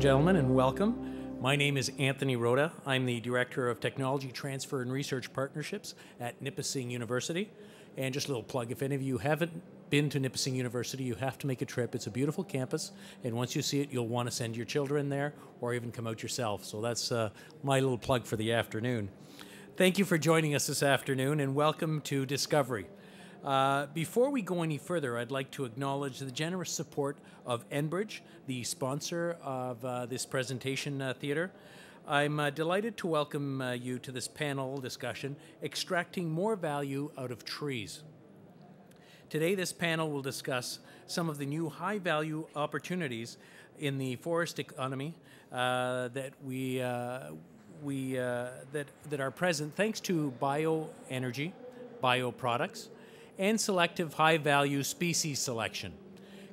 and gentlemen, and welcome. My name is Anthony Rhoda. I'm the Director of Technology Transfer and Research Partnerships at Nipissing University. And just a little plug, if any of you haven't been to Nipissing University, you have to make a trip. It's a beautiful campus, and once you see it, you'll want to send your children there or even come out yourself. So that's my little plug for the afternoon. Thank you for joining us this afternoon, and welcome to Discovery. Before we go any further, I'd like to acknowledge the generous support of Enbridge, the sponsor of this presentation theater. I'm delighted to welcome you to this panel discussion, Extracting More Value Out of Trees. Today, this panel will discuss some of the new high-value opportunities in the forest economy that are present thanks to bioenergy, bioproducts, and selective high-value species selection.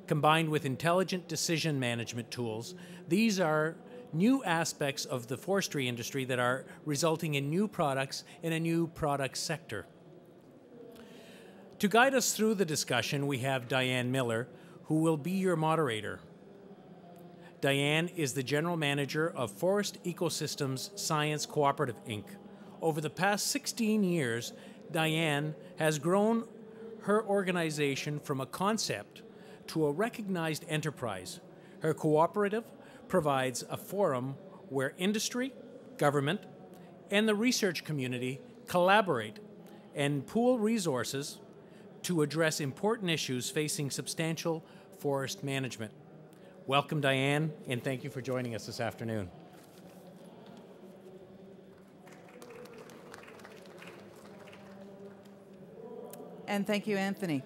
Combined with intelligent decision management tools, these are new aspects of the forestry industry that are resulting in new products in a new product sector. To guide us through the discussion, we have Dianne Miller, who will be your moderator. Dianne is the General Manager of Forest Ecosystems Science Co-operative, Inc. Over the past 16 years, Dianne has grown her organization from a concept to a recognized enterprise. Her cooperative provides a forum where industry, government, and the research community collaborate and pool resources to address important issues facing substantial forest management. Welcome, Dianne, and thank you for joining us this afternoon. And thank you, Anthony.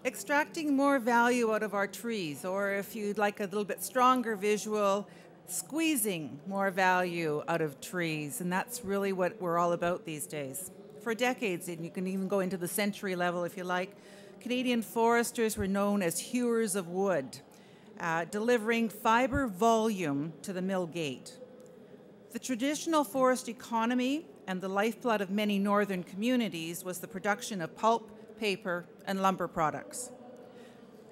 Extracting more value out of our trees, or if you'd like a little bit stronger visual, squeezing more value out of trees. And that's really what we're all about these days. For decades, and you can even go into the century level if you like, Canadian foresters were known as hewers of wood, delivering fibre volume to the mill gate. The traditional forest economy and the lifeblood of many northern communities was the production of pulp, paper, and lumber products.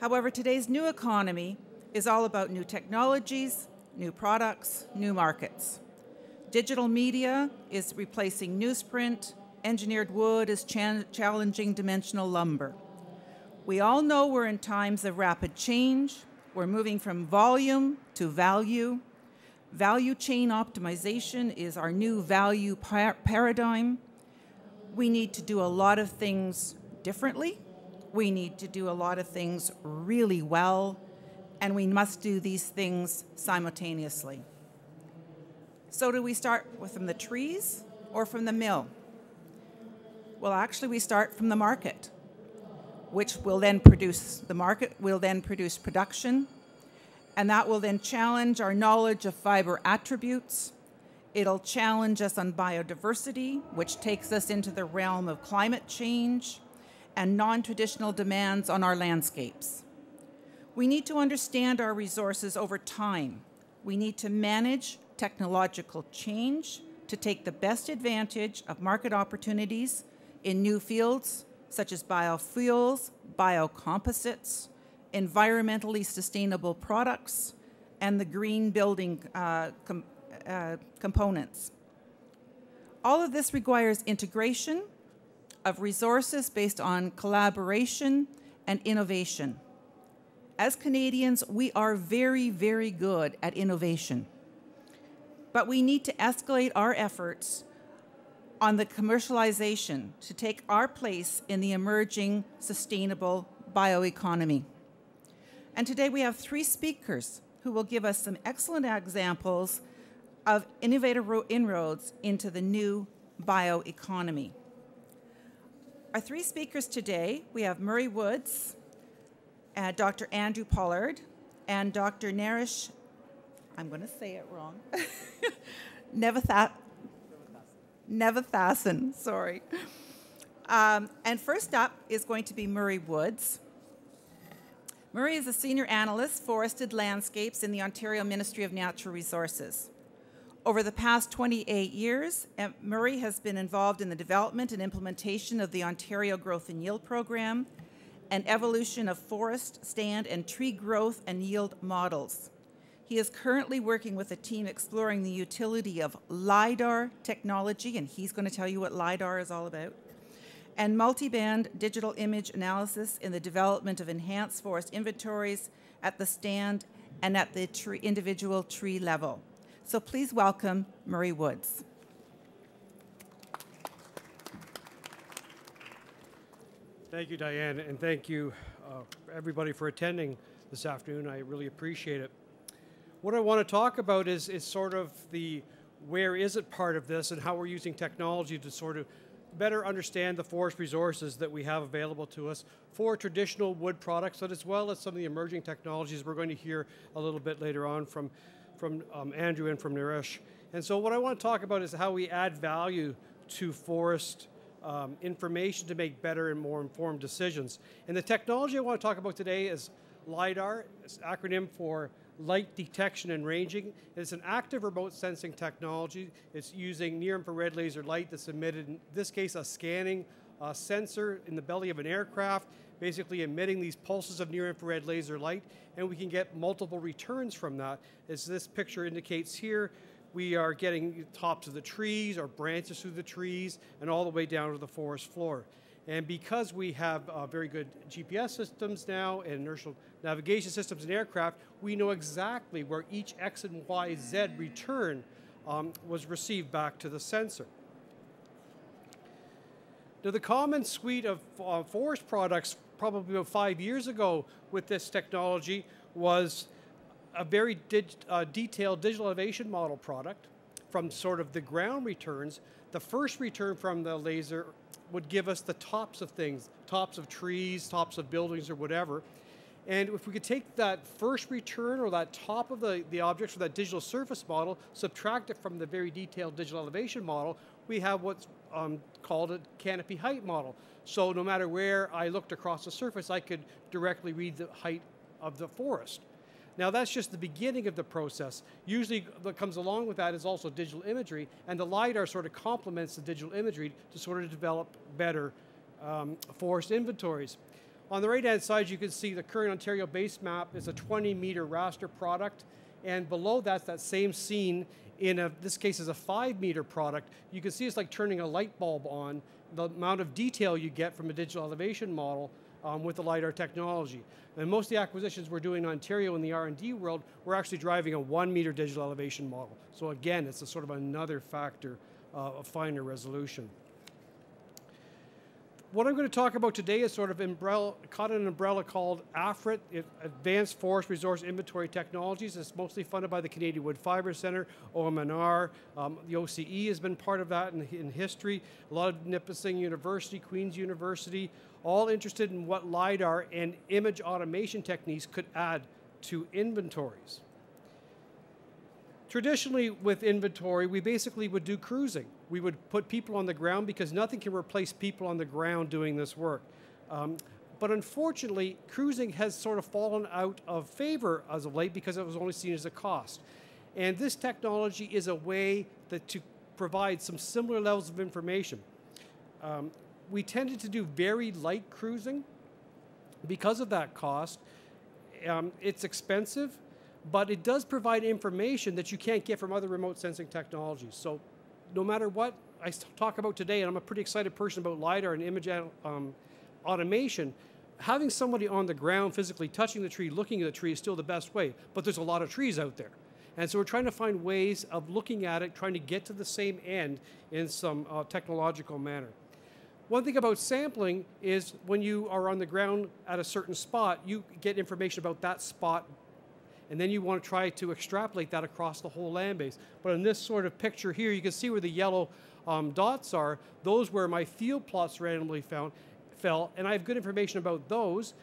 However, today's new economy is all about new technologies, new products, new markets. Digital media is replacing newsprint, engineered wood is challenging dimensional lumber. We all know we're in times of rapid change. We're moving from volume to value. Value chain optimization is our new value paradigm. We need to do a lot of things differently. We need to do a lot of things really well, and we must do these things simultaneously. So do we start from the trees or from the mill? Well, actually, we start from the market, which will then produce, the market will then produce production, and that will then challenge our knowledge of fiber attributes. It'll challenge us on biodiversity, which takes us into the realm of climate change and non-traditional demands on our landscapes. We need to understand our resources over time. We need to manage technological change to take the best advantage of market opportunities in new fields such as biofuels, biocomposites, environmentally sustainable products, and the green building components. All of this requires integration of resources based on collaboration and innovation. As Canadians, we are very, very good at innovation, but we need to escalate our efforts on the commercialization to take our place in the emerging sustainable bioeconomy. And today we have three speakers who will give us some excellent examples of innovative inroads into the new bioeconomy. Our three speakers today, we have Murray Woods, Dr. Andrew Pollard, and Dr. Naresh, I'm going to say it wrong, Thevathasan, sorry. And first up is going to be Murray Woods. Murray is a senior analyst, forested landscapes in the Ontario Ministry of Natural Resources. Over the past 28 years, Murray has been involved in the development and implementation of the Ontario Growth and Yield Program and evolution of forest, stand, and tree growth and yield models. He is currently working with a team exploring the utility of LiDAR technology, and he's going to tell you what LiDAR is all about, and multiband digital image analysis in the development of enhanced forest inventories at the stand and at the individual tree level. So please welcome Murray Woods. Thank you, Diane, and thank you everybody for attending this afternoon. I really appreciate it. What I want to talk about is sort of the where is it part of this and how we're using technology to sort of better understand the forest resources that we have available to us for traditional wood products, but as well as some of the emerging technologies we're going to hear a little bit later on from Andrew and from Naresh. And so what I want to talk about is how we add value to forest information to make better and more informed decisions. And the technology I want to talk about today is LiDAR. It's an acronym for Light Detection and Ranging. It's an active remote sensing technology. It's using near-infrared laser light that's emitted, in this case, a scanning sensor in the belly of an aircraft, basically emitting these pulses of near-infrared laser light, and we can get multiple returns from that. As this picture indicates here, we are getting tops of the trees or branches through the trees and all the way down to the forest floor. And because we have very good GPS systems now and inertial navigation systems in aircraft, we know exactly where each X and Y, Z return was received back to the sensor. Now, the common suite of forest products probably about 5 years ago with this technology was a very detailed digital elevation model product from sort of the ground returns. The first return from the laser would give us the tops of things, tops of trees, tops of buildings or whatever. And if we could take that first return or that top of the object for that digital surface model, subtract it from the very detailed digital elevation model, we have what's called a canopy height model. So no matter where I looked across the surface, I could directly read the height of the forest. Now, that's just the beginning of the process. Usually what comes along with that is also digital imagery, and the LiDAR sort of complements the digital imagery to sort of develop better forest inventories. On the right-hand side, you can see the current Ontario base map is a 20-meter raster product, and below that's that same scene in this case is a 5-meter product. You can see it's like turning a light bulb on, the amount of detail you get from a digital elevation model with the LiDAR technology. And most of the acquisitions we're doing in Ontario in the R&D world, we're actually driving a 1-meter digital elevation model. So again, it's a sort of another factor of finer resolution. What I'm going to talk about today is sort of caught in an umbrella called AFRIT, Advanced Forest Resource Inventory Technologies. It's mostly funded by the Canadian Wood Fibre Centre, OMNR. The OCE has been part of that in history. A lot of Nipissing University, Queen's University, all interested in what LiDAR and image automation techniques could add to inventories. Traditionally with inventory, we basically would do cruising. We would put people on the ground because nothing can replace people on the ground doing this work. But unfortunately, cruising has sort of fallen out of favor as of late because it was only seen as a cost. And this technology is a way to provide some similar levels of information. We tended to do very light cruising because of that cost. It's expensive, but it does provide information that you can't get from other remote sensing technologies. So no matter what I talk about today, and I'm a pretty excited person about LiDAR and image automation, having somebody on the ground physically touching the tree, looking at the tree is still the best way, but there's a lot of trees out there. And so we're trying to find ways of looking at it, trying to get to the same end in some technological manner. One thing about sampling is when you are on the ground at a certain spot, you get information about that spot, and then you want to try to extrapolate that across the whole land base. But in this sort of picture here, you can see where the yellow dots are. Those were my field plots randomly fell, and I have good information about those,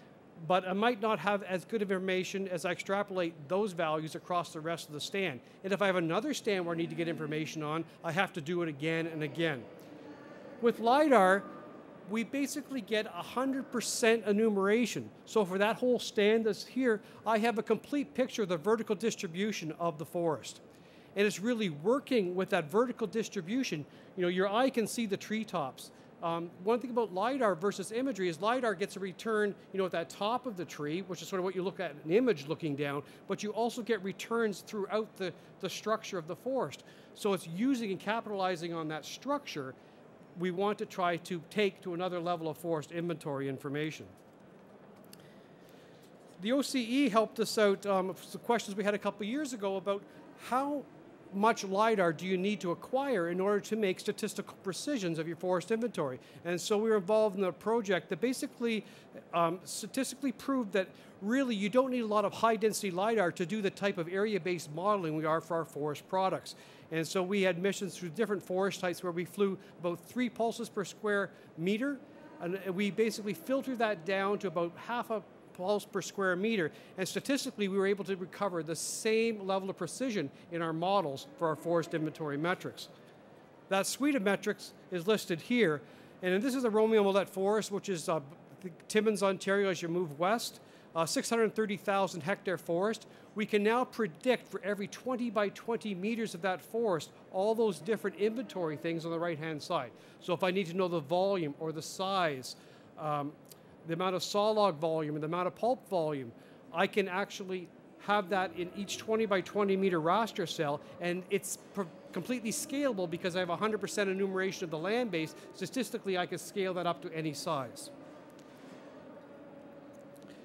but I might not have as good information as I extrapolate those values across the rest of the stand. And if I have another stand where I need to get information on, I have to do it again and again. With LiDAR, we basically get 100% enumeration. So for that whole stand that's here, I have a complete picture of the vertical distribution of the forest. And it's really working with that vertical distribution. You know, your eye can see the treetops. One thing about LiDAR versus imagery is LiDAR gets a return, at that top of the tree, which is sort of what you look at an image looking down, but you also get returns throughout the structure of the forest. So it's using and capitalizing on that structure we want to try to take to another level of forest inventory information. The OCE helped us out, some questions we had a couple of years ago about how much LiDAR do you need to acquire in order to make statistical precisions of your forest inventory. And so we were involved in a project that basically statistically proved that really you don't need a lot of high density LiDAR to do the type of area-based modeling we are for our forest products. And so we had missions through different forest types where we flew about 3 pulses per square meter, and we basically filtered that down to about half a pulse per square meter, and statistically we were able to recover the same level of precision in our models for our forest inventory metrics. That suite of metrics is listed here, and this is the Romeo Millette Forest, which is Timmins, Ontario as you move west, 630,000 hectare forest. We can now predict for every 20 by 20 meters of that forest all those different inventory things on the right-hand side. So if I need to know the volume or the size, the amount of sawlog volume and the amount of pulp volume, I can actually have that in each 20 by 20 meter raster cell, and it's completely scalable because I have 100% enumeration of the land base. Statistically, I can scale that up to any size.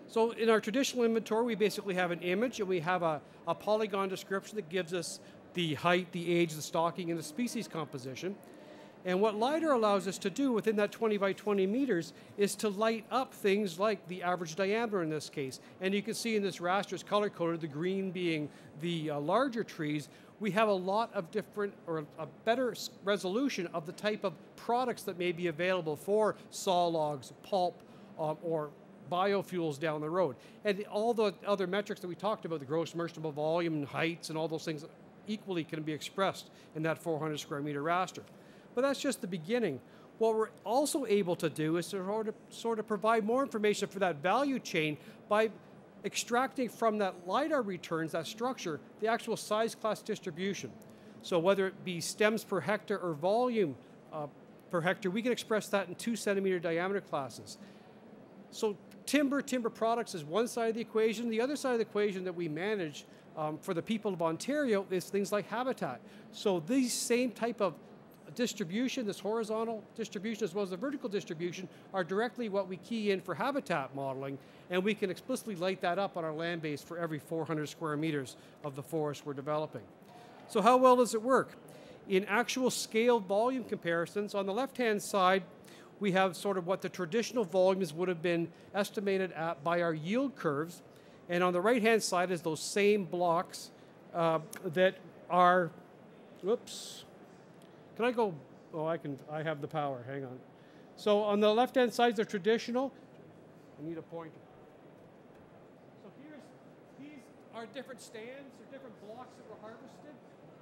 So in our traditional inventory, we basically have an image, and we have a polygon description that gives us the height, the age, the stocking, and the species composition. And what LiDAR allows us to do within that 20 by 20 meters is to light up things like the average diameter in this case. And you can see in this raster it's color-coded, the green being the larger trees. We have a lot of different, or a better resolution of the type of products that may be available for saw logs, pulp, or biofuels down the road. And all the other metrics that we talked about, the gross merchantable volume and heights and all those things equally can be expressed in that 400 square meter raster. But that's just the beginning. What we're also able to do is to sort of provide more information for that value chain by extracting from that LiDAR returns, that structure, the actual size class distribution. So whether it be stems per hectare or volume per hectare, we can express that in 2 centimeter diameter classes. So timber products is one side of the equation. The other side of the equation that we manage for the people of Ontario is things like habitat. So these same type of distribution, this horizontal distribution as well as the vertical distribution, are directly what we key in for habitat modeling, and we can explicitly light that up on our land base for every 400 square meters of the forest we're developing. So how well does it work? In actual scaled volume comparisons, on the left-hand side, we have sort of what the traditional volumes would have been estimated at by our yield curves, and on the right-hand side is those same blocks that are, whoops, can I go? Oh, I have the power, hang on. So on the left-hand side is the traditional. I need a pointer. So these are different stands or different blocks that were harvested,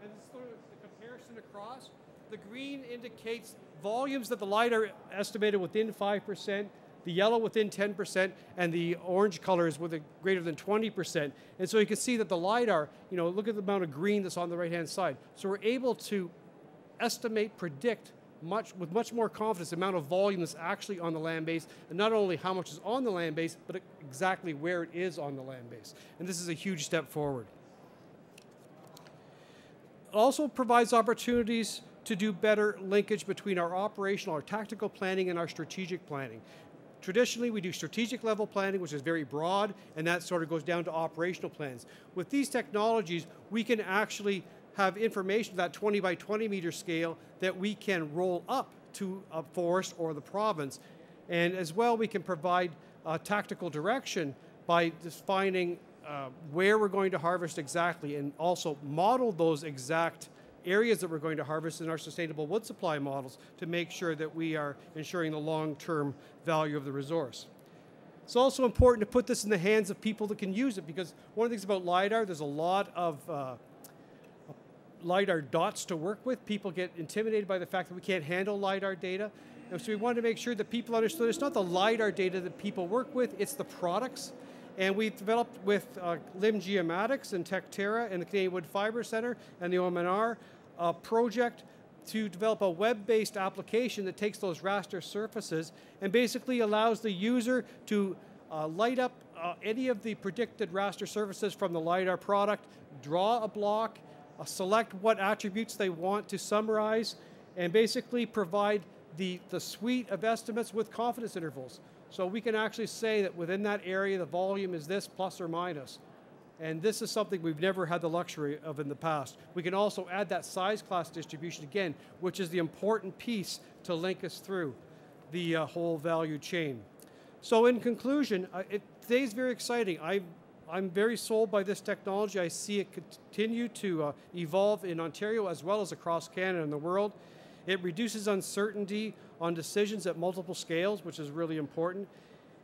and this is sort of the comparison across. The green indicates volumes that the LiDAR estimated within 5%, the yellow within 10%, and the orange color is with a greater than 20%. And so you can see that the LiDAR, look at the amount of green that's on the right-hand side. So we're able to estimate, predict with much more confidence the amount of volume that's actually on the land base, and not only how much is on the land base, but exactly where it is on the land base. And this is a huge step forward. It also provides opportunities to do better linkage between our operational, our tactical planning, and our strategic planning. Traditionally, we do strategic level planning, which is very broad, and that sort of goes down to operational plans. With these technologies, we can actually have information, that 20 by 20 meter scale, that we can roll up to a forest or the province. And as well, we can provide tactical direction by defining where we're going to harvest exactly, and also model those exact areas that we're going to harvest in our sustainable wood supply models to make sure that we are ensuring the long-term value of the resource. It's also important to put this in the hands of people that can use it, because one of the things about LiDAR, there's a lot of LiDAR dots to work with. People get intimidated by the fact that we can't handle LiDAR data. And so we wanted to make sure that people understood it's not the LiDAR data that people work with, it's the products. And we've developed with Limb Geomatics and Tecterra and the Canadian Wood Fibre Centre and the OMNR project to develop a web-based application that takes those raster surfaces and basically allows the user to light up any of the predicted raster surfaces from the LiDAR product, draw a block, select what attributes they want to summarize, and basically provide the suite of estimates with confidence intervals. So we can actually say that within that area, the volume is this plus or minus. And this is something we've never had the luxury of in the past. We can also add that size class distribution again, which is the important piece to link us through the whole value chain. So in conclusion, today's very exciting. I'm very sold by this technology. I see it continue to evolve in Ontario as well as across Canada and the world. It reduces uncertainty on decisions at multiple scales, which is really important.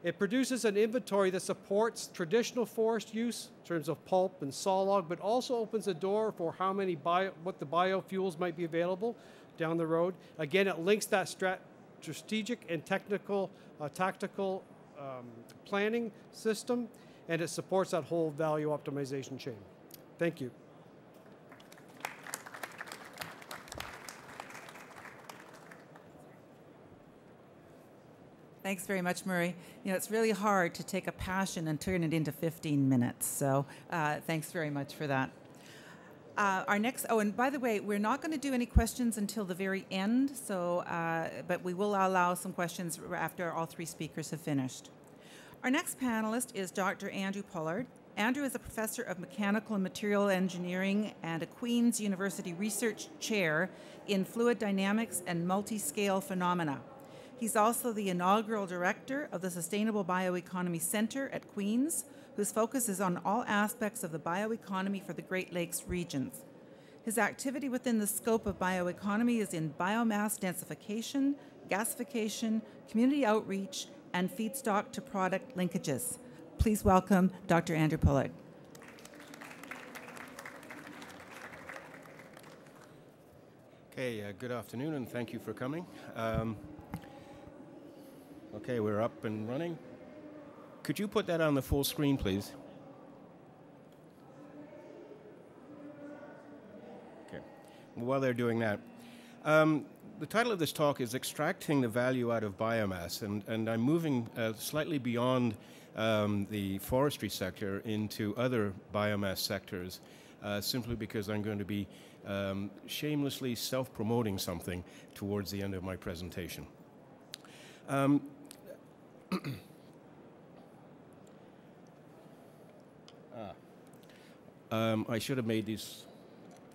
It produces an inventory that supports traditional forest use in terms of pulp and sawlog, but also opens a door for how many what the biofuels might be available down the road. Again, it links that strategic and tactical planning system, and it supports that whole value optimization chain. Thank you. Thanks very much, Murray. You know, it's really hard to take a passion and turn it into 15 minutes. So thanks very much for that. Our next, oh, and by the way, we're not going to do any questions until the very end. So, but we will allow some questions after all three speakers have finished. Our next panelist is Dr. Andrew Pollard. Andrew is a professor of mechanical and material engineering and a Queen's University research chair in fluid dynamics and multi-scale phenomena. He's also the inaugural director of the Sustainable Bioeconomy Center at Queen's, whose focus is on all aspects of the bioeconomy for the Great Lakes regions. His activity within the scope of bioeconomy is in biomass densification, gasification, community outreach, and feedstock to product linkages. Please welcome Dr. Andrew Pollard. Okay, good afternoon and thank you for coming. Okay, we're up and running. Could you put that on the full screen, please? Okay. While they're doing that, the title of this talk is Extracting the Value Out of Biomass, and I'm moving slightly beyond the forestry sector into other biomass sectors, simply because I'm going to be shamelessly self-promoting something towards the end of my presentation. I should have made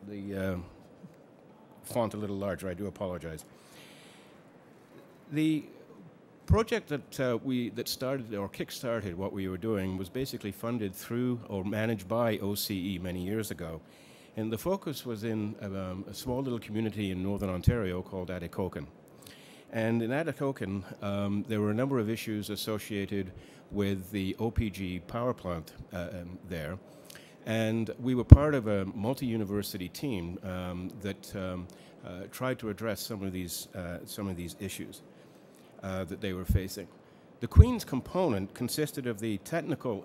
the font a little larger. I do apologize. The project that started or kick-started what we were doing was basically funded through or managed by OCE many years ago, and the focus was in a small little community in northern Ontario called Atikokan. And in Atikokan, there were a number of issues associated with the OPG power plant there. And we were part of a multi-university team that tried to address some of these issues that they were facing. The Queen's component consisted of the technical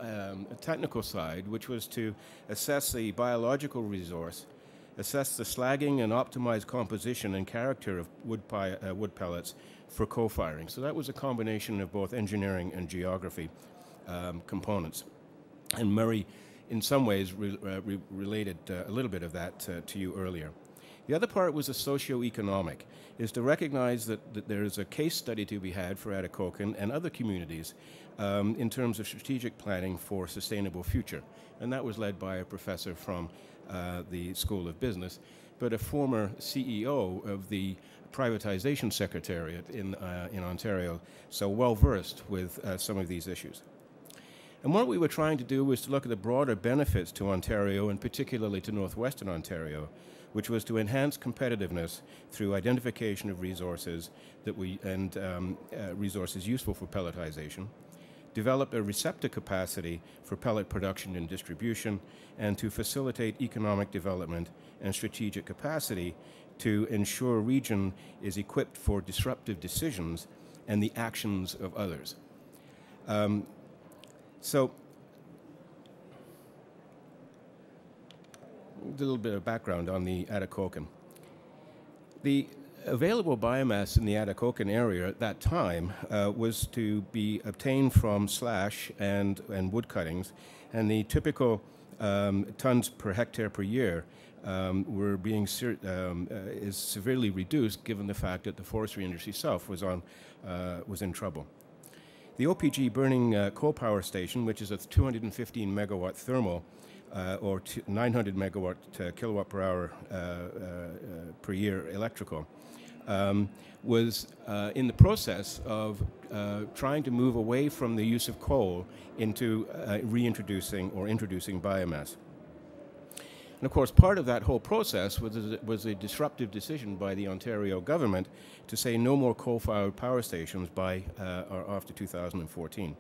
side, which was to assess the biological resource, assess the slagging and optimize composition and character of wood pellets for co-firing. So that was a combination of both engineering and geography components. And Murray, in some ways, related a little bit of that to you earlier. The other part was a socio-economic, is to recognize that there is a case study to be had for Atikokan and other communities in terms of strategic planning for sustainable future. And that was led by a professor from the School of Business, but a former CEO of the Privatization Secretariat in Ontario, so well-versed with some of these issues. And what we were trying to do was to look at the broader benefits to Ontario, and particularly to northwestern Ontario, which was to enhance competitiveness through identification of resources resources useful for pelletization, develop a receptor capacity for pellet production and distribution, and to facilitate economic development and strategic capacity to ensure a region is equipped for disruptive decisions and the actions of others. So, a little bit of background on the Atikokan. The available biomass in the Atacocan area at that time was to be obtained from slash and wood cuttings, and the typical tons per hectare per year were being is severely reduced, given the fact that the forestry industry itself was in trouble. The OPG burning coal power station, which is a 215 megawatt thermal or 900 megawatt kilowatt per hour per year electrical, was in the process of trying to move away from the use of coal into reintroducing or introducing biomass. And of course, part of that whole process was a disruptive decision by the Ontario government to say no more coal-fired power stations by or after 2014.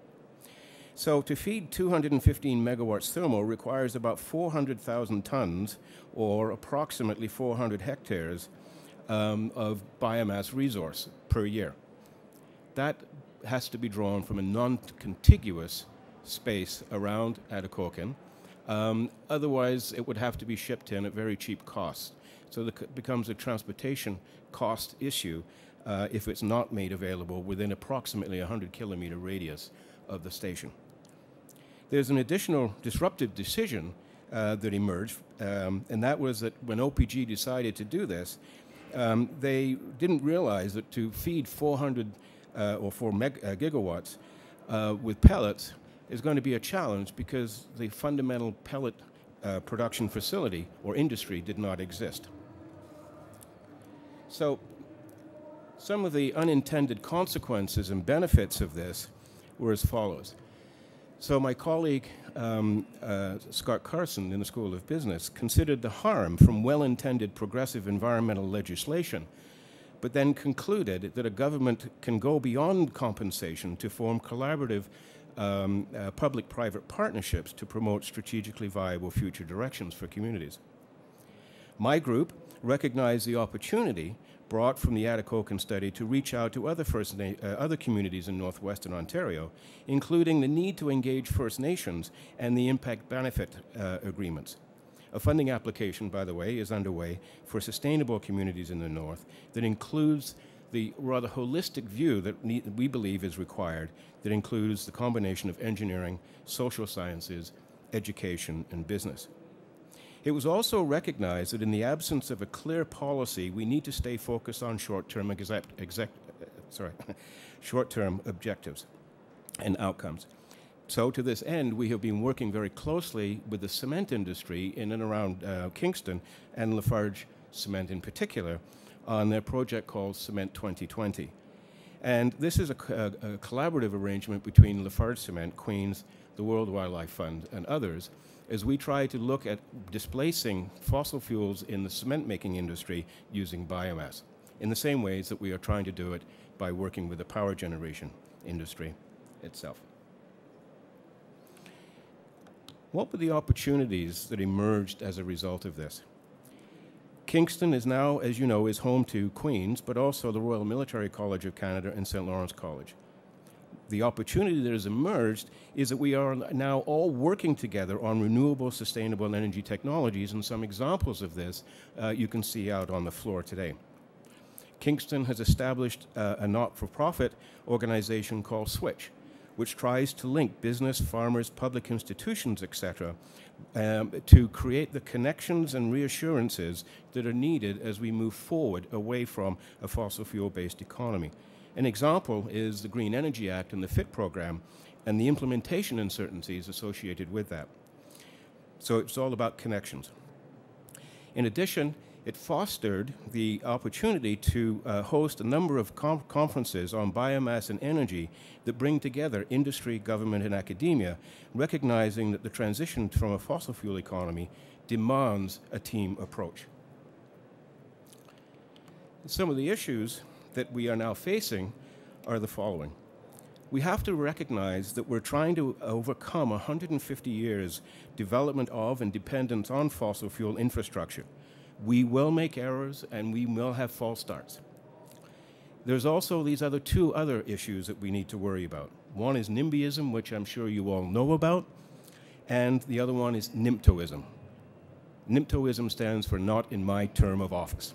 So to feed 215 megawatts thermal requires about 400,000 tons, or approximately 400 hectares, of biomass resource per year. That has to be drawn from a non-contiguous space around Atacocan. Otherwise, it would have to be shipped in at very cheap cost. So it becomes a transportation cost issue if it's not made available within approximately a 100-kilometer radius of the station. There's an additional disruptive decision that emerged, and that was that when OPG decided to do this, they didn't realize that to feed 400 or 4 gigawatts with pellets is going to be a challenge, because the fundamental pellet production facility or industry did not exist. So some of the unintended consequences and benefits of this were as follows. So my colleague, Scott Carson in the School of Business, considered the harm from well-intended progressive environmental legislation, but then concluded that a government can go beyond compensation to form collaborative public-private partnerships to promote strategically viable future directions for communities. My group recognized the opportunity brought from the Atacocan study to reach out to other communities in northwestern Ontario, including the need to engage First Nations and the impact benefit agreements. A funding application, by the way, is underway for sustainable communities in the north that includes the rather holistic view that we believe is required, that includes the combination of engineering, social sciences, education, and business. It was also recognized that in the absence of a clear policy, we need to stay focused on short-term short-term objectives and outcomes. So to this end, we have been working very closely with the cement industry in and around Kingston, and Lafarge Cement in particular, on their project called Cement 2020. And this is a collaborative arrangement between Lafarge Cement, Queens, the World Wildlife Fund, and others, as we try to look at displacing fossil fuels in the cement-making industry using biomass, in the same ways that we are trying to do it by working with the power generation industry itself. What were the opportunities that emerged as a result of this? Kingston is now, as you know, is home to Queen's, but also the Royal Military College of Canada and St. Lawrence College. The opportunity that has emerged is that we are now all working together on renewable, sustainable energy technologies, and some examples of this you can see out on the floor today. Kingston has established a not-for-profit organization called Switch, which tries to link business, farmers, public institutions, etc., to create the connections and reassurances that are needed as we move forward away from a fossil fuel-based economy. An example is the Green Energy Act and the FIT program and the implementation uncertainties associated with that. So it's all about connections. In addition, it fostered the opportunity to host a number of conferences on biomass and energy that bring together industry, government, and academia, recognizing that the transition from a fossil fuel economy demands a team approach. Some of the issues that we are now facing are the following. We have to recognize that we're trying to overcome 150 years development of and dependence on fossil fuel infrastructure. We will make errors and we will have false starts. There's also these two other issues that we need to worry about. One is Nimbyism, which I'm sure you all know about, and the other one is Nimptoism. Nimptoism stands for not in my term of office.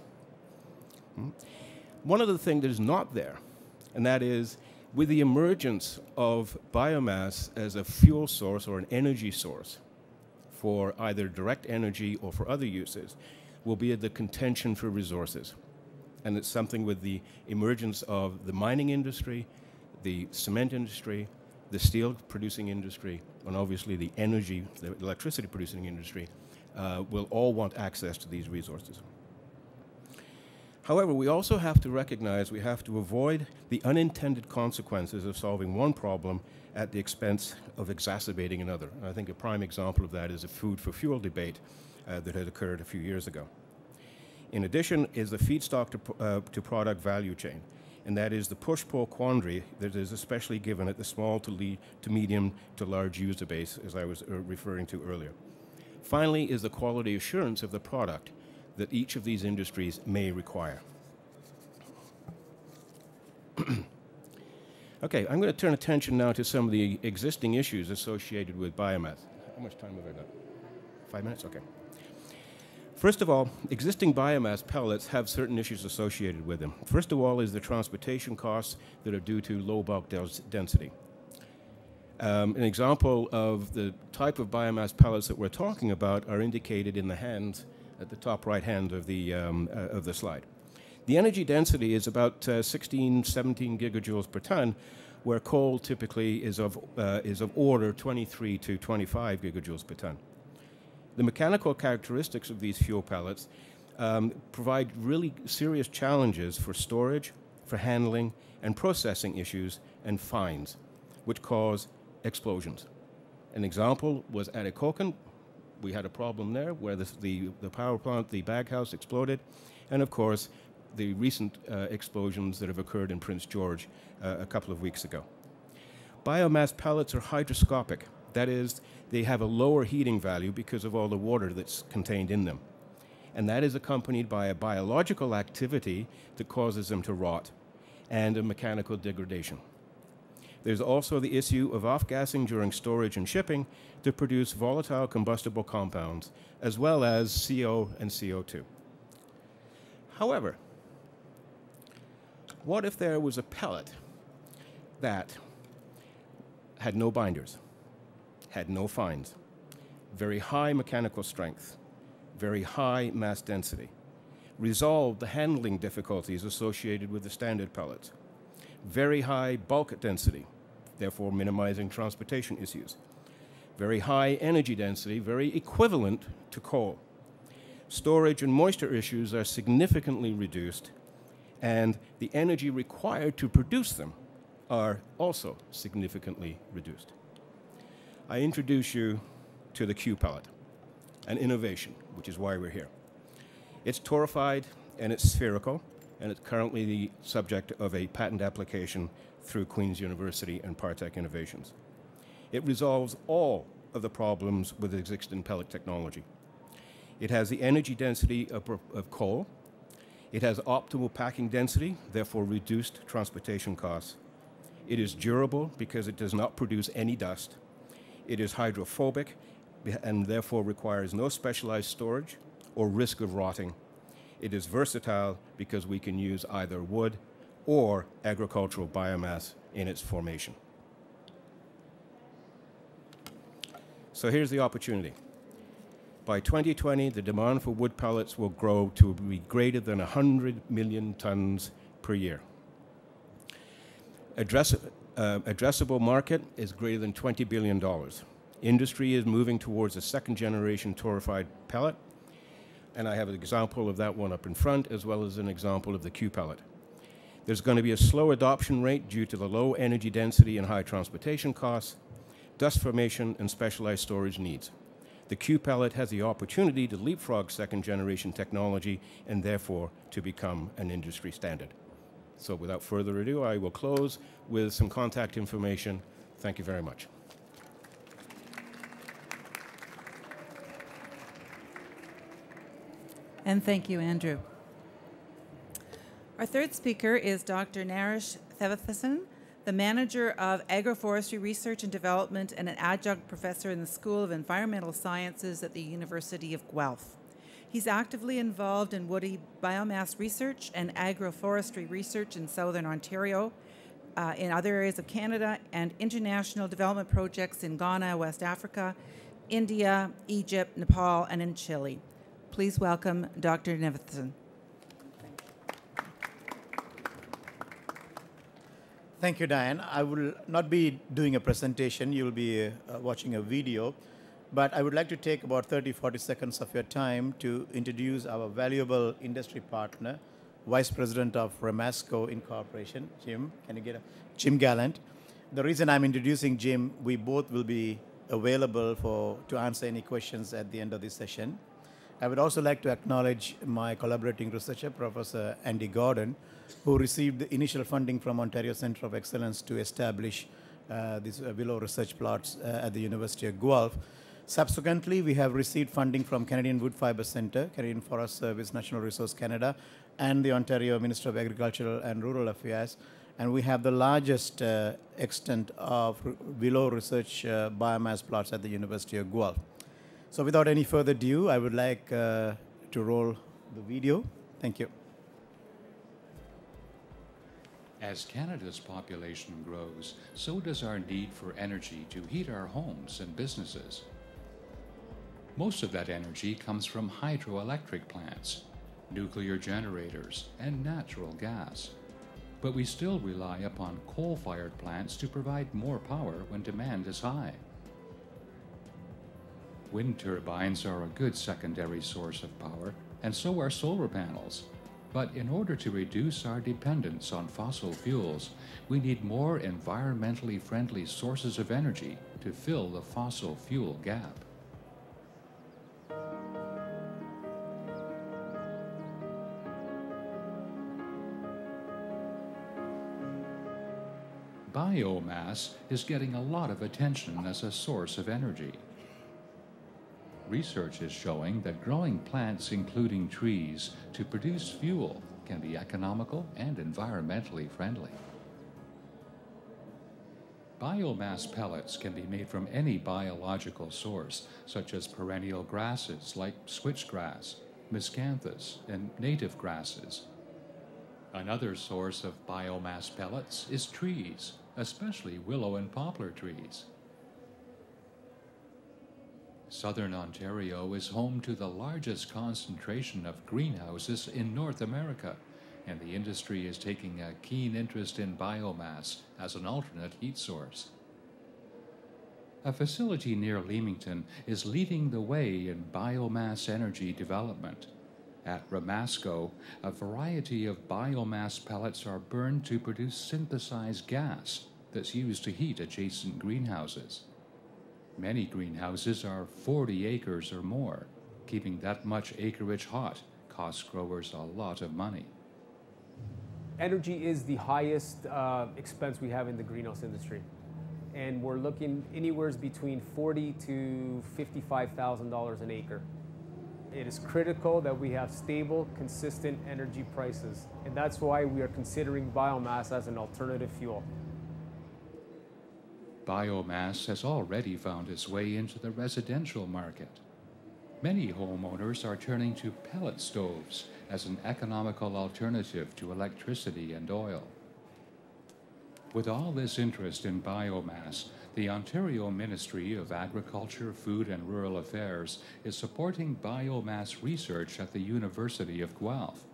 One of the things that is not there, and that is with the emergence of biomass as a fuel source or an energy source for either direct energy or for other uses, will be the contention for resources. And it's something with the emergence of the mining industry, the cement industry, the steel producing industry, and obviously the energy, the electricity producing industry, will all want access to these resources. However, we also have to recognize we have to avoid the unintended consequences of solving one problem at the expense of exacerbating another. And I think a prime example of that is a food for fuel debate that had occurred a few years ago. In addition is the feedstock to product value chain, and that is the push-pull quandary that is especially given at the small to medium to large user base, as I was referring to earlier. Finally is the quality assurance of the product that each of these industries may require. Okay, I'm going to turn attention now to some of the existing issues associated with biomass. How much time have I got? 5 minutes? Okay. First of all, existing biomass pellets have certain issues associated with them. First of all is the transportation costs that are due to low bulk density. An example of the type of biomass pellets that we're talking about are indicated in the hands at the top right hand of the slide. The energy density is about 16, 17 gigajoules per ton, where coal typically is of order 23 to 25 gigajoules per ton. The mechanical characteristics of these fuel pellets provide really serious challenges for storage, for handling, and processing issues and fines, which cause explosions. An example was at Ekokan. We had a problem there where the power plant, the baghouse, exploded, and of course the recent explosions that have occurred in Prince George a couple of weeks ago. Biomass pellets are hygroscopic. That is, they have a lower heating value because of all the water that's contained in them. And that is accompanied by a biological activity that causes them to rot and a mechanical degradation. There's also the issue of off-gassing during storage and shipping to produce volatile combustible compounds, as well as CO and CO2. However, what if there was a pellet that had no binders, had no fines, very high mechanical strength, very high mass density, resolved the handling difficulties associated with the standard pellets, very high bulk density, therefore minimizing transportation issues, very high energy density, very equivalent to coal. Storage and moisture issues are significantly reduced, and the energy required to produce them are also significantly reduced. I introduce you to the Q pellet, an innovation, which is why we're here. It's torrefied and it's spherical, and it's currently the subject of a patent application through Queen's University and Partech Innovations. It resolves all of the problems with existing pellet technology. It has the energy density of coal. It has optimal packing density, therefore reduced transportation costs. It is durable because it does not produce any dust. It is hydrophobic and therefore requires no specialized storage or risk of rotting. It is versatile because we can use either wood or agricultural biomass in its formation. So here's the opportunity. By 2020, the demand for wood pellets will grow to be greater than 100 million tons per year. Addressable market is greater than $20 billion. Industry is moving towards a second-generation torrefied pellet, and I have an example of that one up in front, as well as an example of the Q pellet. There's going to be a slow adoption rate due to the low energy density and high transportation costs, dust formation, and specialized storage needs. The Q pellet has the opportunity to leapfrog second-generation technology and therefore to become an industry standard. So without further ado, I will close with some contact information. Thank you very much. And thank you, Andrew. Our third speaker is Dr. Naresh Thevathasan, the manager of Agroforestry Research and Development and an adjunct professor in the School of Environmental Sciences at the University of Guelph. He's actively involved in woody biomass research and agroforestry research in southern Ontario, in other areas of Canada, and international development projects in Ghana, West Africa, India, Egypt, Nepal, and in Chile. Please welcome Dr. Thevathasan. Thank you, Dianne. I will not be doing a presentation. You will be watching a video. But I would like to take about 30-40 seconds of your time to introduce our valuable industry partner, Vice President of Ramasco Incorporation, Jim. Can you get Jim Gallant? The reason I'm introducing Jim, we both will be available to answer any questions at the end of this session. I would also like to acknowledge my collaborating researcher, Professor Andy Gordon, who received the initial funding from Ontario Centre of Excellence to establish these Willow research plots at the University of Guelph. Subsequently, we have received funding from Canadian Wood Fibre Centre, Canadian Forest Service, National Resource Canada, and the Ontario Ministry of Agriculture and Rural Affairs. And we have the largest extent of willow research biomass plots at the University of Guelph. So without any further ado, I would like to roll the video. Thank you. As Canada's population grows, so does our need for energy to heat our homes and businesses. Most of that energy comes from hydroelectric plants, nuclear generators, and natural gas. But we still rely upon coal-fired plants to provide more power when demand is high. Wind turbines are a good secondary source of power, and so are solar panels. But in order to reduce our dependence on fossil fuels, we need more environmentally friendly sources of energy to fill the fossil fuel gap. Biomass is getting a lot of attention as a source of energy. Research is showing that growing plants, including trees, to produce fuel can be economical and environmentally friendly. Biomass pellets can be made from any biological source, such as perennial grasses like switchgrass, miscanthus, and native grasses. Another source of biomass pellets is trees, especially willow and poplar trees. Southern Ontario is home to the largest concentration of greenhouses in North America, and the industry is taking a keen interest in biomass as an alternate heat source. A facility near Leamington is leading the way in biomass energy development. At Ramasco, a variety of biomass pellets are burned to produce synthesized gas that's used to heat adjacent greenhouses. Many greenhouses are 40 acres or more. Keeping that much acreage hot costs growers a lot of money. Energy is the highest expense we have in the greenhouse industry. And we're looking anywhere between $40,000 to $55,000 an acre. It is critical that we have stable, consistent energy prices. And that's why we are considering biomass as an alternative fuel. Biomass has already found its way into the residential market. Many homeowners are turning to pellet stoves as an economical alternative to electricity and oil. With all this interest in biomass, the Ontario Ministry of Agriculture, Food and Rural Affairs is supporting biomass research at the University of Guelph.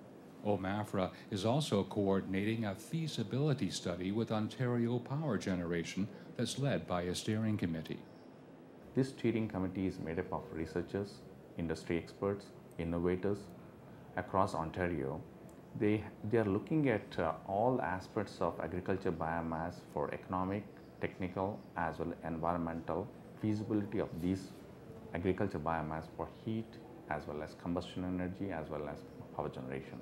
OMNR is also coordinating a feasibility study with Ontario Power Generation that's led by a steering committee. This steering committee is made up of researchers, industry experts, innovators across Ontario. They are looking at all aspects of agriculture biomass for economic, technical, as well as environmental feasibility of these agriculture biomass for heat, as well as combustion energy, as well as power generation.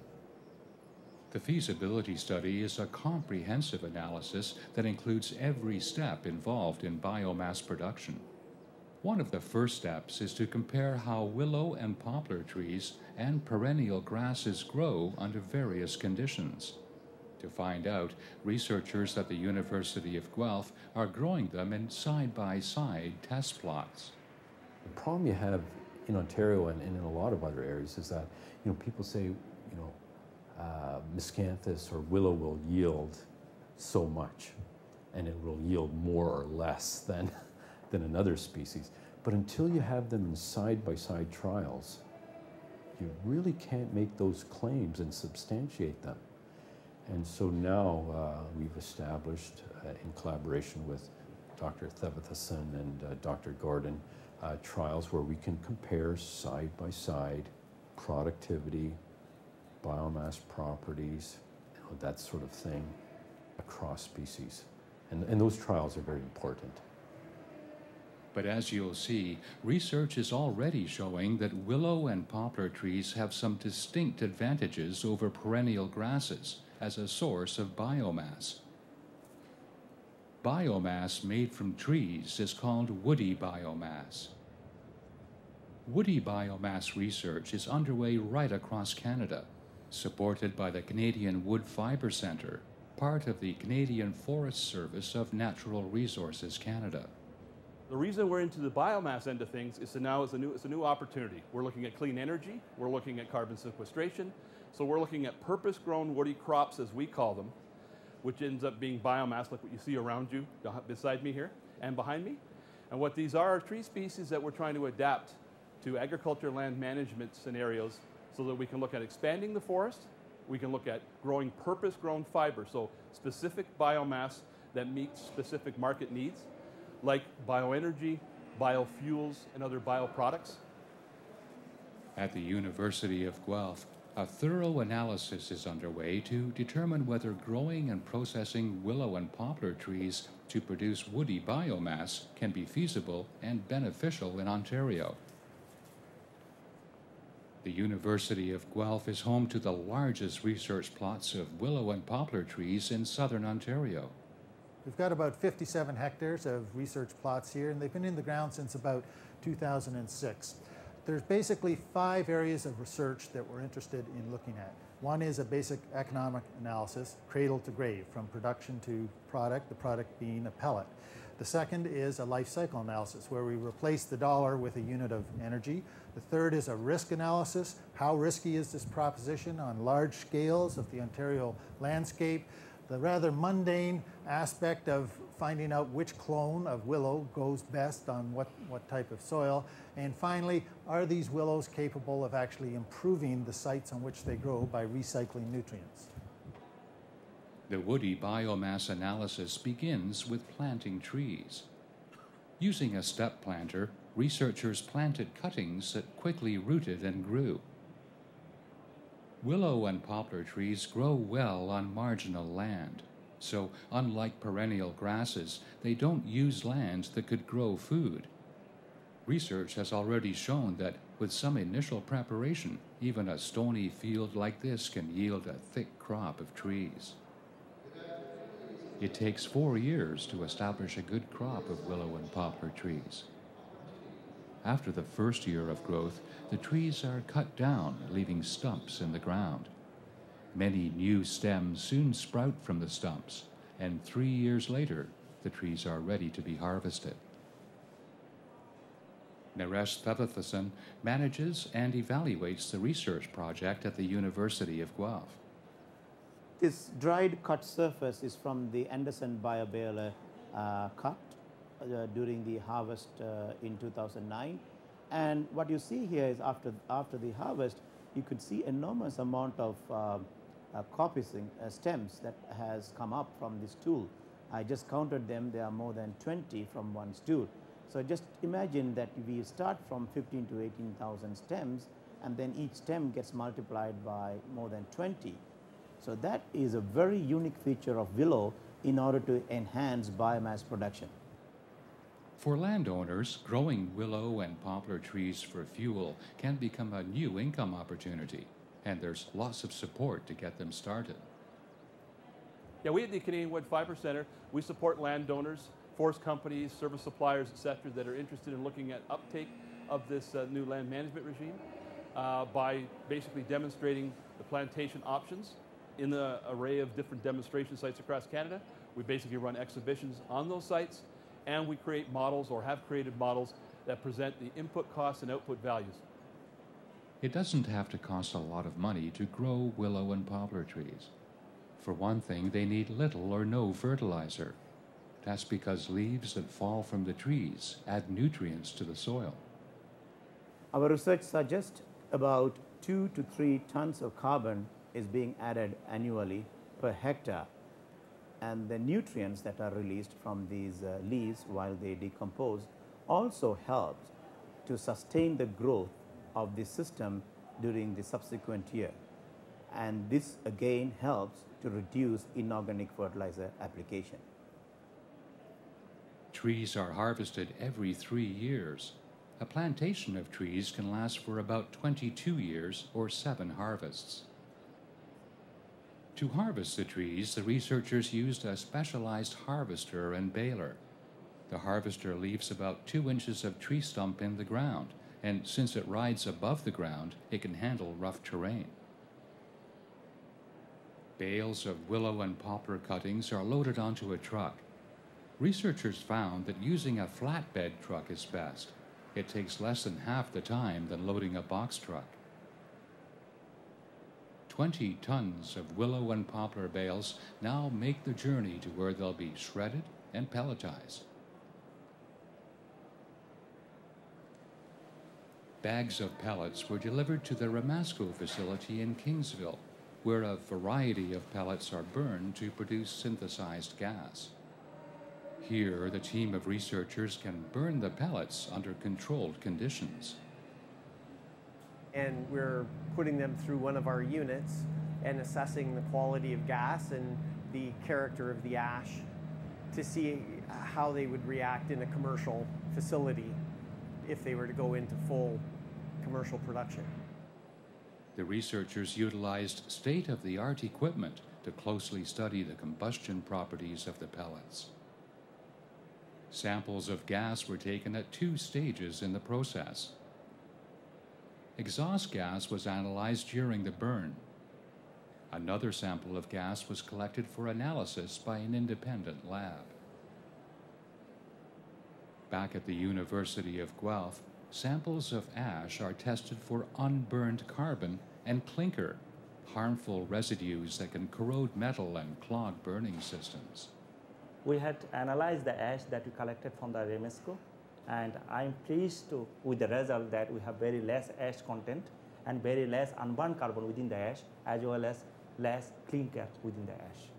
The feasibility study is a comprehensive analysis that includes every step involved in biomass production. One of the first steps is to compare how willow and poplar trees and perennial grasses grow under various conditions. To find out, researchers at the University of Guelph are growing them in side-by-side test plots. The problem you have in Ontario and in a lot of other areas is that, people say, miscanthus or willow will yield so much, and it will yield more or less than another species. But until you have them in side-by-side trials, you really can't make those claims and substantiate them. And so now we've established, in collaboration with Dr. Thevathasan and Dr. Gordon, trials where we can compare side-by-side productivity, biomass properties, that sort of thing, across species. And those trials are very important. But as you'll see, research is already showing that willow and poplar trees have some distinct advantages over perennial grasses as a source of biomass. Biomass made from trees is called woody biomass. Woody biomass research is underway right across Canada, supported by the Canadian Wood Fibre Centre, part of the Canadian Forest Service of Natural Resources Canada. The reason we're into the biomass end of things is now it's a new opportunity. We're looking at clean energy, we're looking at carbon sequestration, so we're looking at purpose-grown woody crops, as we call them, which ends up being biomass, like what you see around you, beside me here, and behind me. And what these are tree species that we're trying to adapt to agriculture land management scenarios so that we can look at expanding the forest, we can look at growing purpose-grown fiber, so specific biomass that meets specific market needs, like bioenergy, biofuels, and other bioproducts. At the University of Guelph, a thorough analysis is underway to determine whether growing and processing willow and poplar trees to produce woody biomass can be feasible and beneficial in Ontario. The University of Guelph is home to the largest research plots of willow and poplar trees in southern Ontario. We've got about 57 hectares of research plots here, and they've been in the ground since about 2006. There's basically 5 areas of research that we're interested in looking at. One is a basic economic analysis, cradle to grave, from production to product, the product being a pellet. The second is a life cycle analysis, where we replace the dollar with a unit of energy. The third is a risk analysis. How risky is this proposition on large scales of the Ontario landscape? The rather mundane aspect of finding out which clone of willow goes best on what type of soil. And finally, are these willows capable of actually improving the sites on which they grow by recycling nutrients? The woody biomass analysis begins with planting trees. Using a step planter, researchers planted cuttings that quickly rooted and grew. Willow and poplar trees grow well on marginal land, so unlike perennial grasses, they don't use land that could grow food. Research has already shown that with some initial preparation, even a stony field like this can yield a thick crop of trees. It takes 4 years to establish a good crop of willow and poplar trees. After the first year of growth, the trees are cut down, leaving stumps in the ground. Many new stems soon sprout from the stumps, and 3 years later, the trees are ready to be harvested. Naresh Thevathasan manages and evaluates the research project at the University of Guelph. This dried cut surface is from the Anderson biobaler cut during the harvest in 2009. And what you see here is after the harvest, you could see enormous amount of coppicing stems that has come up from this tool. I just counted them. There are more than 20 from one stool. So just imagine that we start from 15 to 18,000 stems, and then each stem gets multiplied by more than 20. So that is a very unique feature of willow in order to enhance biomass production. For landowners, growing willow and poplar trees for fuel can become a new income opportunity, and there's lots of support to get them started. Yeah, we at the Canadian Wood Fibre Centre, we support landowners, forest companies, service suppliers, etc., that are interested in looking at uptake of this new land management regime by basically demonstrating the plantation options in the array of different demonstration sites across Canada. We basically run exhibitions on those sites, and we create models, or have created models, that present the input costs and output values. It doesn't have to cost a lot of money to grow willow and poplar trees. For one thing, they need little or no fertilizer. That's because leaves that fall from the trees add nutrients to the soil. Our research suggests about 2 to 3 tons of carbon is being added annually per hectare. And the nutrients that are released from these leaves while they decompose also helps to sustain the growth of the system during the subsequent year. And this again helps to reduce inorganic fertilizer application. Trees are harvested every 3 years. A plantation of trees can last for about 22 years or 7 harvests. To harvest the trees, the researchers used a specialized harvester and baler. The harvester leaves about 2 inches of tree stump in the ground, and since it rides above the ground, it can handle rough terrain. Bales of willow and poplar cuttings are loaded onto a truck. Researchers found that using a flatbed truck is best. It takes less than half the time than loading a box truck. 20 tons of willow and poplar bales now make the journey to where they'll be shredded and pelletized. Bags of pellets were delivered to the Ramasco facility in Kingsville, where a variety of pellets are burned to produce synthesized gas. Here, the team of researchers can burn the pellets under controlled conditions. And we're putting them through one of our units and assessing the quality of gas and the character of the ash to see how they would react in a commercial facility if they were to go into full commercial production. The researchers utilized state-of-the-art equipment to closely study the combustion properties of the pellets. Samples of gas were taken at 2 stages in the process. Exhaust gas was analyzed during the burn. Another sample of gas was collected for analysis by an independent lab. Back at the University of Guelph, samples of ash are tested for unburned carbon and clinker, harmful residues that can corrode metal and clog burning systems. We had analyzed the ash that we collected from the Ramasco, and I'm pleased with the result that we have very less ash content and very less unburned carbon within the ash, as well as less clinker within the ash.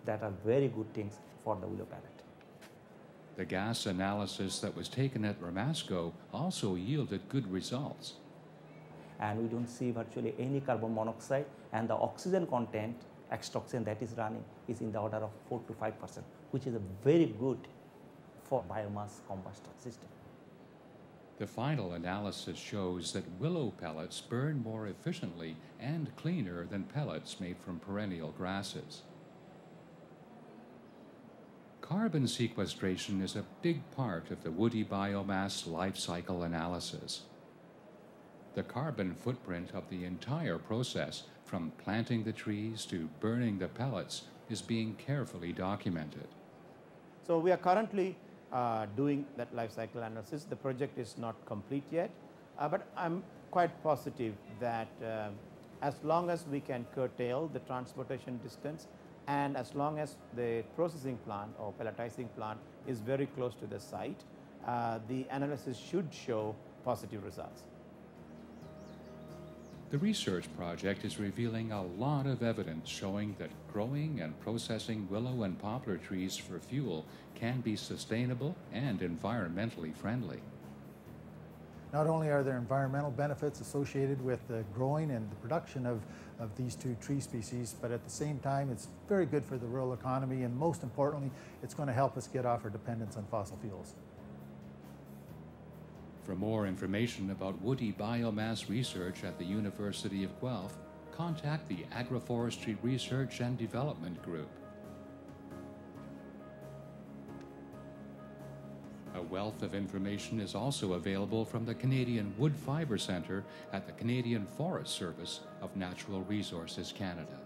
That are very good things for the willow pellet. The gas analysis that was taken at Ramasco also yielded good results. And we don't see virtually any carbon monoxide, and the oxygen content, extraction that is running, is in the order of 4 to 5%, which is a very good for biomass combustion system. The final analysis shows that willow pellets burn more efficiently and cleaner than pellets made from perennial grasses. Carbon sequestration is a big part of the woody biomass life cycle analysis. The carbon footprint of the entire process, from planting the trees to burning the pellets, is being carefully documented. So we are currently doing that life cycle analysis. The project is not complete yet, but I'm quite positive that as long as we can curtail the transportation distance, and as long as the processing plant or pelletizing plant is very close to the site, the analysis should show positive results. The research project is revealing a lot of evidence showing that growing and processing willow and poplar trees for fuel can be sustainable and environmentally friendly. Not only are there environmental benefits associated with the growing and the production of these 2 tree species, but at the same time it's very good for the rural economy, and most importantly, it's going to help us get off our dependence on fossil fuels. For more information about woody biomass research at the University of Guelph, contact the Agroforestry Research and Development Group. A wealth of information is also available from the Canadian Wood Fibre Centre at the Canadian Forest Service of Natural Resources Canada.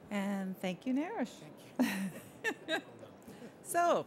And thank you, Naresh. So,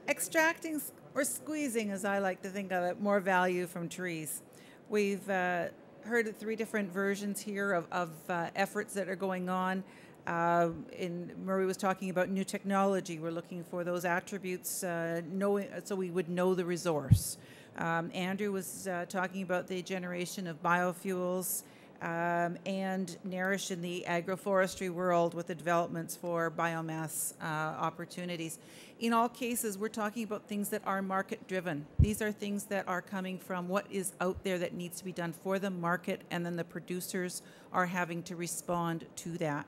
extracting or squeezing, as I like to think of it, more value from trees. We've heard of 3 different versions here of efforts that are going on. Murray was talking about new technology. We're looking for those attributes, so we would know the resource. Andrew was talking about the generation of biofuels, and Nourish in the agroforestry world with the developments for biomass opportunities. In all cases, we're talking about things that are market-driven. These are things that are coming from what is out there that needs to be done for the market, and then the producers are having to respond to that.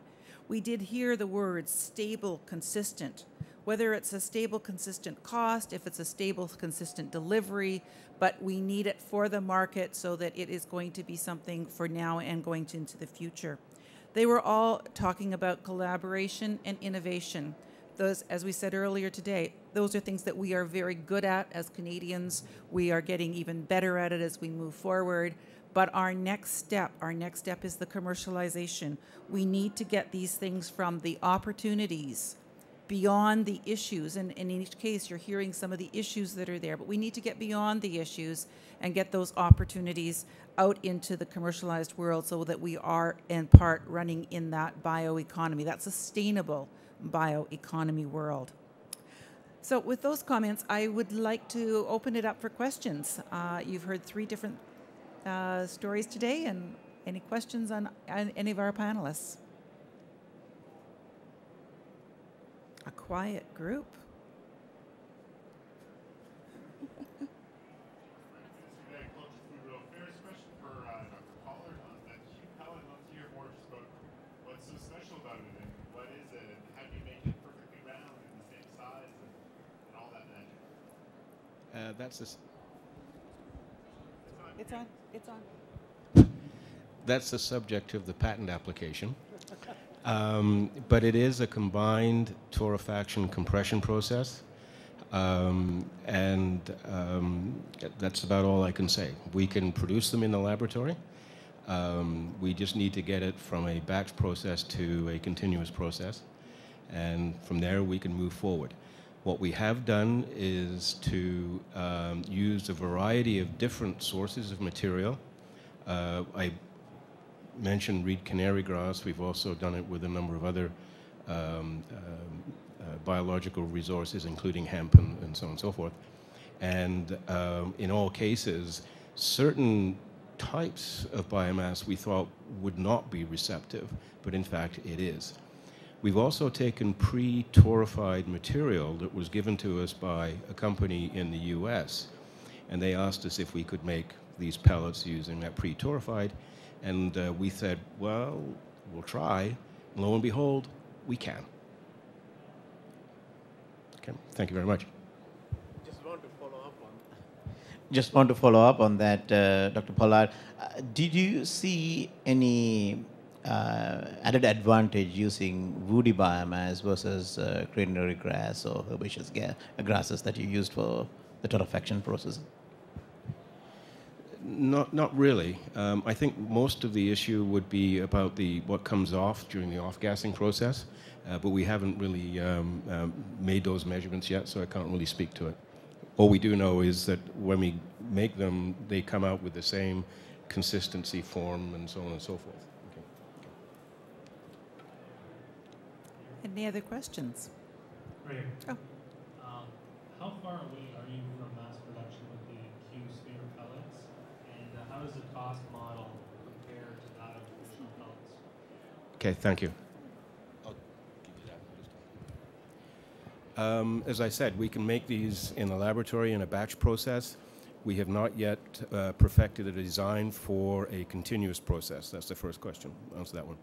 We did hear the words stable, consistent. Whether it's a stable, consistent cost, if it's a stable, consistent delivery, but we need it for the market so that it is going to be something for now and going into the future. They were all talking about collaboration and innovation. Those, as we said earlier today, those are things that we are very good at as Canadians. We are getting even better at it as we move forward. But our next step is the commercialization. We need to get these things from the opportunities beyond the issues, and in each case you're hearing some of the issues that are there, but we need to get beyond the issues and get those opportunities out into the commercialized world so that we are in part running in that bioeconomy, that sustainable bioeconomy world. So with those comments, I would like to open it up for questions. You've heard 3 different stories today, and any questions on any of our panelists? A quiet group. First question for Dr. Pollard on that sheet pellet. I'd love to hear more just about what's so special about it and what is it and how do you make it perfectly round and the same size and all that magic. It's on. That's the subject of the patent application. But it is a combined torrefaction compression process, and that's about all I can say. We can produce them in the laboratory. We just need to get it from a batch process to a continuous process, and from there we can move forward. What we have done is to use a variety of different sources of material. I mentioned reed canary grass. We've also done it with a number of other biological resources, including hemp and so on and so forth. And in all cases, certain types of biomass we thought would not be receptive, but in fact it is. We've also taken pre-torrefied material that was given to us by a company in the US, and they asked us if we could make these pellets using that pre-torrefied. And we said, well, we'll try. And lo and behold, we can. Okay, thank you very much. Just want to follow up on that, Dr. Pollard. Did you see any added advantage using woody biomass versus crenary grass or herbaceous grasses that you used for the torrefaction process? Not really. I think most of the issue would be about what comes off during the off-gassing process, but we haven't really made those measurements yet, so I can't really speak to it. All we do know is that when we make them, they come out with the same consistency, form, and so on and so forth. Okay. Any other questions? Right here. Oh. How far away are you from mass production with the Q-sphere pellets? And how does the cost model compare to that of traditional pellets? Okay, thank you. I'll give you that. As I said, we can make these in the laboratory in a batch process. We have not yet perfected a design for a continuous process. That's the first question. I'll answer that one.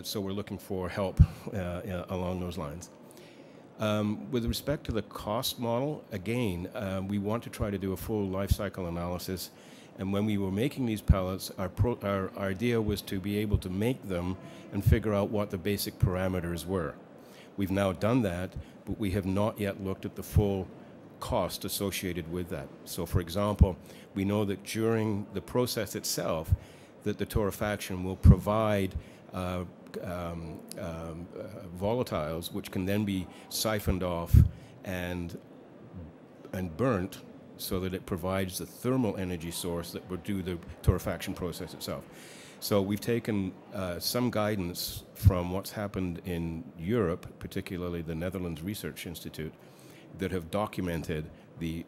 So we're looking for help along those lines. With respect to the cost model, again, we want to try to do a full life cycle analysis. And when we were making these pellets, our idea was to be able to make them and figure out what the basic parameters were. We've now done that, but we have not yet looked at the full cost associated with that. So, for example, we know that during the process itself, that the torrefaction will provide volatiles, which can then be siphoned off and burnt, so that it provides the thermal energy source that would do the torrefaction process itself. So we've taken some guidance from what's happened in Europe, particularly the Netherlands Research Institute, that have documented the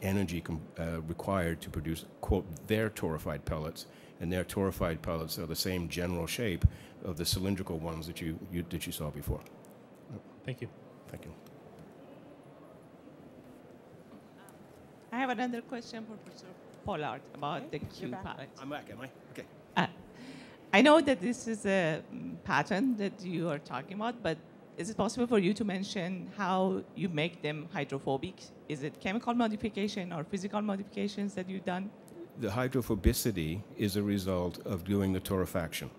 energy required to produce, quote, their torrefied pellets. And their torrefied pellets are the same general shape of the cylindrical ones that you saw before. Thank you. Thank you. I have another question for Professor Pollard about the Q pellets. I'm back, am I? Okay. I know that this is a pattern that you are talking about, but is it possible for you to mention how you make them hydrophobic? Is it chemical modification or physical modifications that you've done? The hydrophobicity is a result of doing the torrefaction.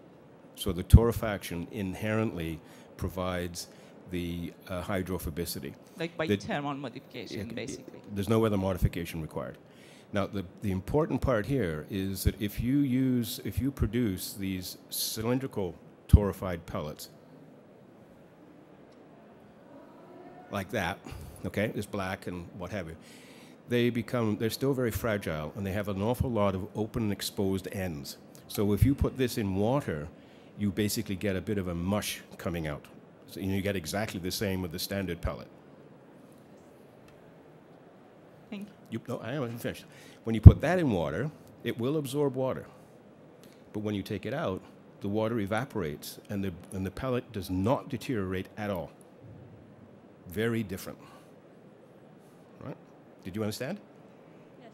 So the torrefaction inherently provides the hydrophobicity. Like by thermal modification, basically. There's no other modification required. Now, the important part here is that if you produce these cylindrical torrefied pellets, like that, okay, it's black and what have you, they're still very fragile, and they have an awful lot of open and exposed ends. So if you put this in water, you basically get a bit of a mush coming out. So you get exactly the same with the standard pellet. Thank you. No, I haven't finished. When you put that in water, it will absorb water. But when you take it out, the water evaporates, and the pellet does not deteriorate at all. Very different. Right? Did you understand? Yes.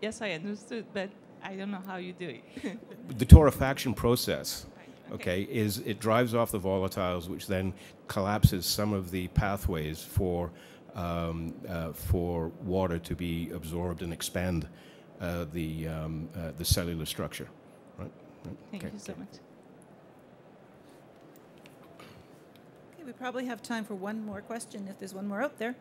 Yes, I understood, but I don't know how you do it. The torrefaction process, okay, is it drives off the volatiles, which then collapses some of the pathways for water to be absorbed and expand the cellular structure. Right? Thank you so much. Okay, we probably have time for one more question if there's one more out there.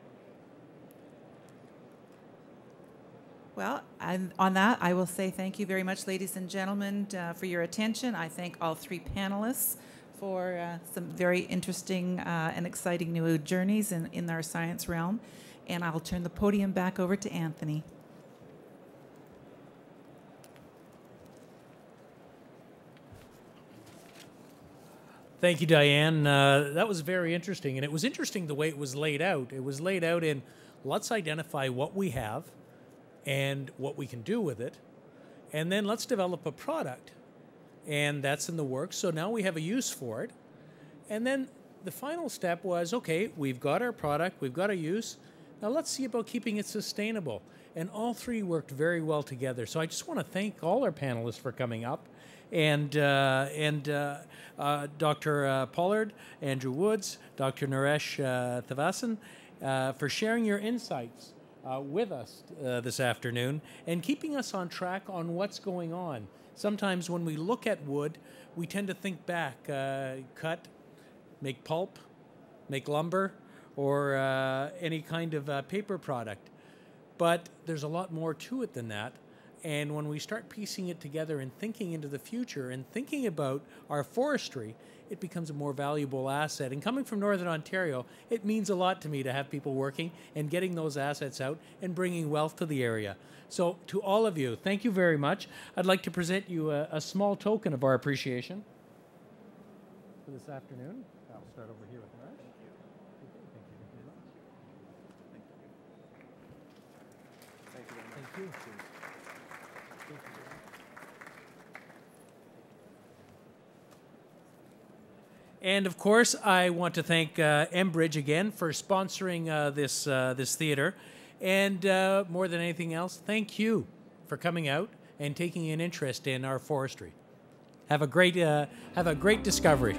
Well, and on that, I will say thank you very much, ladies and gentlemen, for your attention. I thank all three panelists for some very interesting and exciting new journeys in our science realm. And I'll turn the podium back over to Anthony. Thank you, Diane. That was very interesting. And it was interesting the way it was laid out. It was laid out in, let's identify what we have and what we can do with it. And then let's develop a product. And that's in the works. So now we have a use for it. And then the final step was, okay, we've got our product, we've got a use. Now let's see about keeping it sustainable. And all three worked very well together. So I just want to thank all our panelists for coming up. And Dr. Pollard, Andrew Woods, Dr. Naresh Thevathasan, for sharing your insights with us this afternoon and keeping us on track on what's going on. Sometimes when we look at wood, we tend to think back, cut, make pulp, make lumber, or any kind of paper product. But there's a lot more to it than that. And when we start piecing it together and thinking into the future and thinking about our forestry, it becomes a more valuable asset. And coming from Northern Ontario, it means a lot to me to have people working and getting those assets out and bringing wealth to the area. So to all of you, thank you very much. I'd like to present you a small token of our appreciation for this afternoon. I'll start over here with Naresh. Thank you very much. Thank you. And of course, I want to thank Enbridge again for sponsoring this theater. And more than anything else, thank you for coming out and taking an interest in our forestry. Have a great discovery.